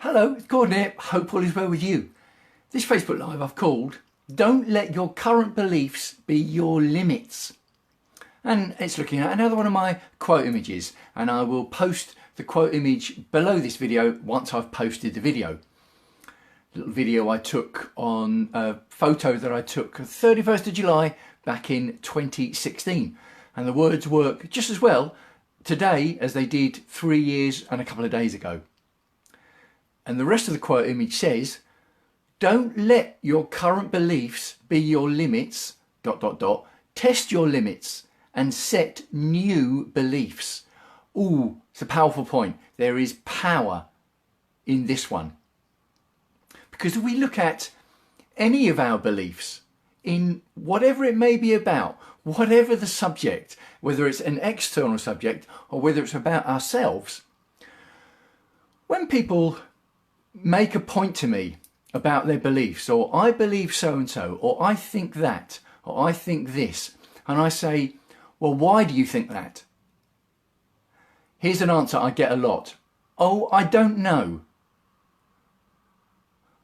Hello, it's Gordon here. Hope all is well with you. This Facebook Live I've called, Don't Let Your Current Beliefs Be Your Limits. And it's looking at another one of my quote images, and I will post the quote image below this video once I've posted the video. A little video I took on a photo that I took 31st of July back in 2016. And the words work just as well today as they did 3 years and a couple of days ago. And the rest of the quote image says, don't let your current beliefs be your limits, ... Test your limits and set new beliefs. Ooh, it's a powerful point. There is power in this one. Because if we look at any of our beliefs, in whatever it may be about, whatever the subject, whether it's an external subject or whether it's about ourselves, when people make a point to me about their beliefs, or I believe so and so, or I think that, or I think this, and I say, well, why do you think that? Here's an answer I get a lot. Oh, I don't know.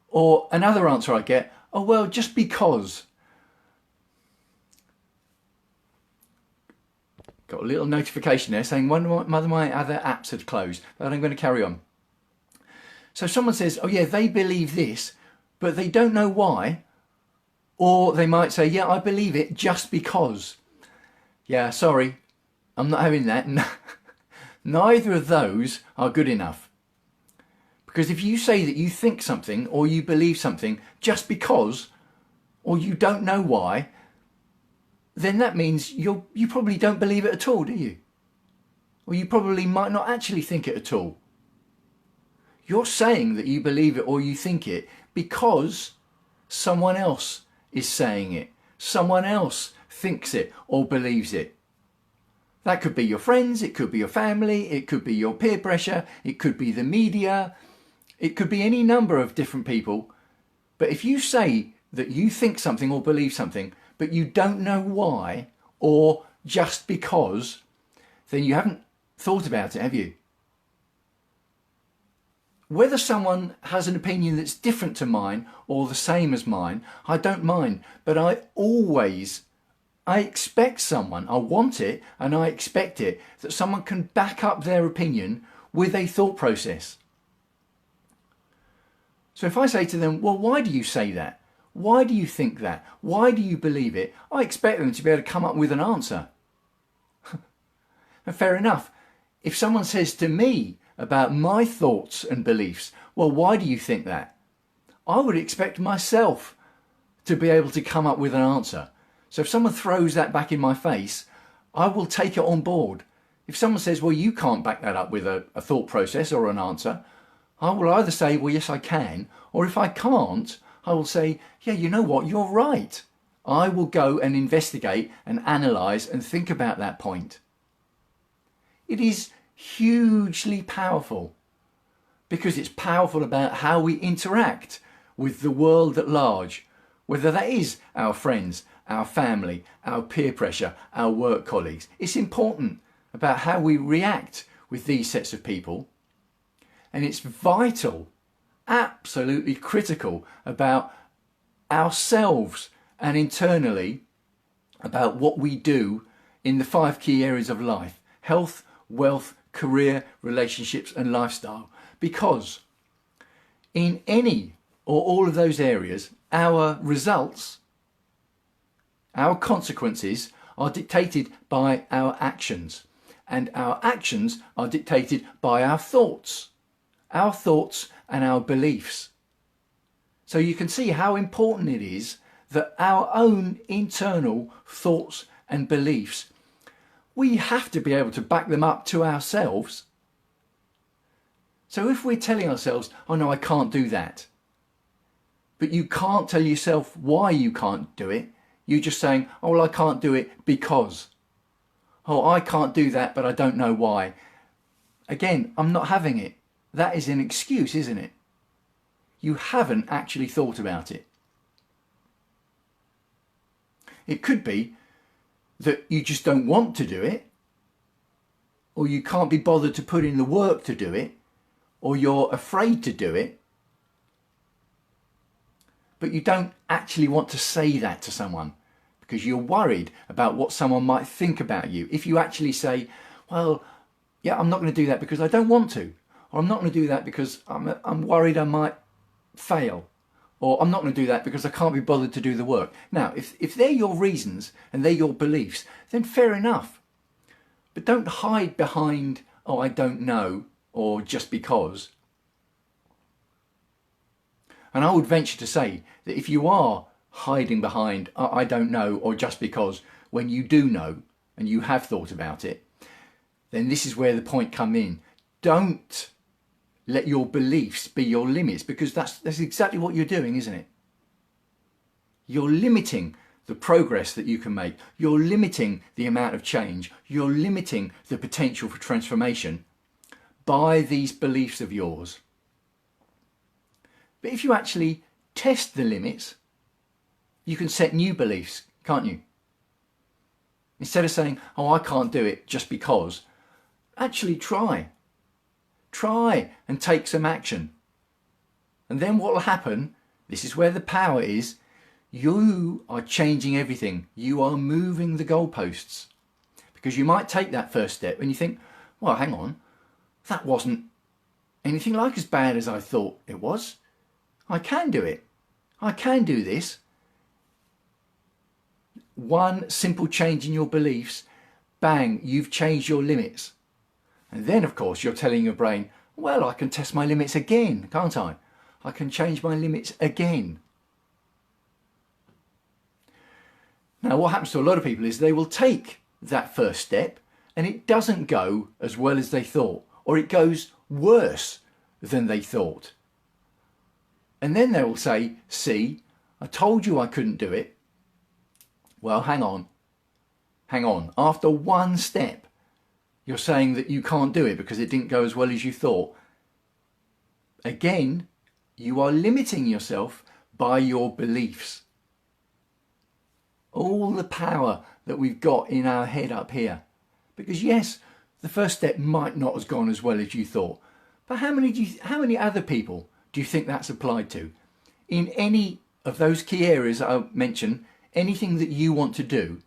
Or another answer I get, oh, well, just because. Got a little notification there saying one of my other apps had closed, but I'm going to carry on. So someone says, oh yeah, they believe this, but they don't know why. Or they might say, yeah, I believe it just because. Yeah, sorry, I'm not having that. Neither of those are good enough. Because if you say that you think something or you believe something just because, or you don't know why, then that means you probably don't believe it at all, do you? Or you probably might not actually think it at all. You're saying that you believe it or you think it because someone else is saying it. Someone else thinks it or believes it. That could be your friends, it could be your family, it could be your peer pressure, it could be the media, it could be any number of different people. But if you say that you think something or believe something, but you don't know why, or just because, then you haven't thought about it, have you? Whether someone has an opinion that's different to mine or the same as mine, I don't mind. But I expect someone, I want it and I expect it, that someone can back up their opinion with a thought process. So if I say to them, well, why do you say that? Why do you think that? Why do you believe it? I expect them to be able to come up with an answer. And fair enough. If someone says to me about my thoughts and beliefs, well, why do you think that? I would expect myself to be able to come up with an answer. So if someone throws that back in my face, I will take it on board. If someone says, well, you can't back that up with a thought process or an answer, I will either say, well, yes, I can. Or if I can't, I will say, yeah, you know what, you're right. I will go and investigate and analyse and think about that point. It is hugely powerful because it's powerful about how we interact with the world at large, whether that is our friends, our family, our peer pressure, our work colleagues. It's important about how we react with these sets of people, and it's vital, absolutely critical about ourselves and internally about what we do in the 5 key areas of life: health, wealth, career, relationships and lifestyle. Because in any or all of those areas, our results, our consequences are dictated by our actions, and our actions are dictated by our thoughts and our beliefs. So you can see how important it is that our own internal thoughts and beliefs, we have to be able to back them up to ourselves. So if we're telling ourselves, oh no, I can't do that, but you can't tell yourself why you can't do it, you're just saying, oh well, I can't do it because. Oh, I can't do that, but I don't know why. Again, I'm not having it. That is an excuse, isn't it? You haven't actually thought about it. It could be that you just don't want to do it, or you can't be bothered to put in the work to do it, or you're afraid to do it, but you don't actually want to say that to someone because you're worried about what someone might think about you. If you actually say, well, yeah, I'm not going to do that because I don't want to, or I'm not going to do that because I'm worried I might fail, or I'm not going to do that because I can't be bothered to do the work. Now, if they're your reasons and they're your beliefs, then fair enough. But don't hide behind, oh, I don't know, or just because. And I would venture to say that if you are hiding behind, I don't know, or just because, when you do know and you have thought about it, then this is where the point comes in. Don't let your beliefs be your limits, because that's exactly what you're doing, isn't it? You're limiting the progress that you can make. You're limiting the amount of change. You're limiting the potential for transformation by these beliefs of yours. But if you actually test the limits, you can set new beliefs, can't you? Instead of saying, oh, I can't do it just because, actually try. Try and take some action. And then what will happen, this is where the power is, you are changing everything. You are moving the goalposts. Because you might take that first step and you think, well, hang on, that wasn't anything like as bad as I thought it was. I can do it. I can do this. One simple change in your beliefs, bang, you've changed your limits. And then, of course, you're telling your brain, well, I can test my limits again, can't I? I can change my limits again. Now, what happens to a lot of people is they will take that first step and it doesn't go as well as they thought, or it goes worse than they thought. And then they will say, see, I told you I couldn't do it. Well, hang on. After one step, you're saying that you can't do it because it didn't go as well as you thought. Again, you are limiting yourself by your beliefs. All the power that we've got in our head up here. Because yes, the first step might not have gone as well as you thought. But how many other people do you think that's applied to? In any of those key areas I mentioned, anything that you want to do,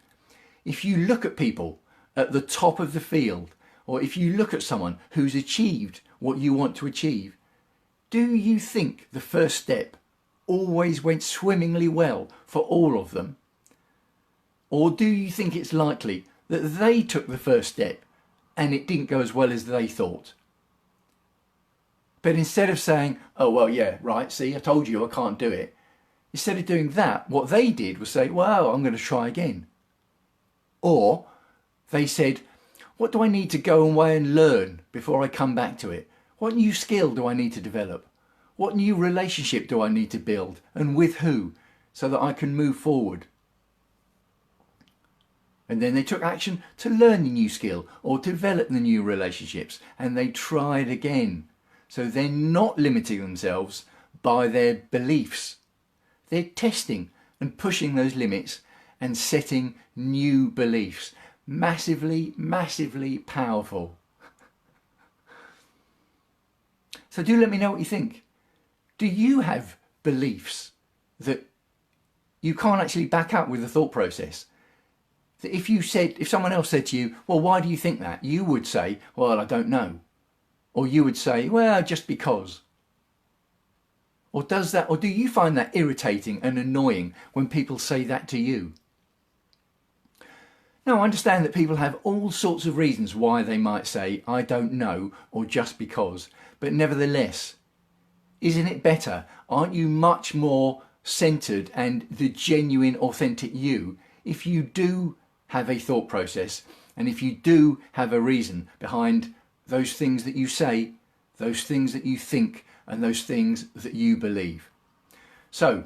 if you look at people at the top of the field, or if you look at someone who's achieved what you want to achieve, do you think the first step always went swimmingly well for all of them? Or do you think it's likely that they took the first step and it didn't go as well as they thought? But instead of saying, oh, well, yeah, right, see, I told you I can't do it. Instead of doing that, what they did was say, well, I'm going to try again. Or they said, what do I need to go away and learn before I come back to it? What new skill do I need to develop? What new relationship do I need to build? And with who? So that I can move forward. And then they took action to learn the new skill or develop the new relationships. And they tried again. So they're not limiting themselves by their beliefs. They're testing and pushing those limits and setting new beliefs. Massively, massively powerful. So do let me know what you think. Do you have beliefs that you can't actually back up with a thought process? That if someone else said to you, well, why do you think that? You would say, well, I don't know. Or you would say, well, just because. Or do you find that irritating and annoying when people say that to you? Now, I understand that people have all sorts of reasons why they might say, I don't know, or just because. But nevertheless, isn't it better? Aren't you much more centered and the genuine, authentic you if you do have a thought process and if you do have a reason behind those things that you say, those things that you think, and those things that you believe? So,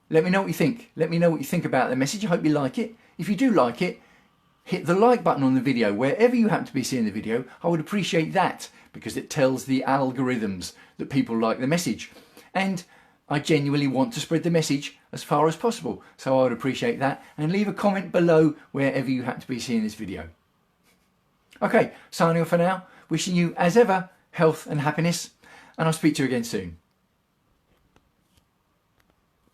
let me know what you think. Let me know what you think about the message. I hope you like it. If you do like it, hit the like button on the video wherever you happen to be seeing the video. I would appreciate that because it tells the algorithms that people like the message. And I genuinely want to spread the message as far as possible. So I would appreciate that. And leave a comment below wherever you happen to be seeing this video. Okay, signing off for now. Wishing you, as ever, health and happiness. and I'll speak to you again soon.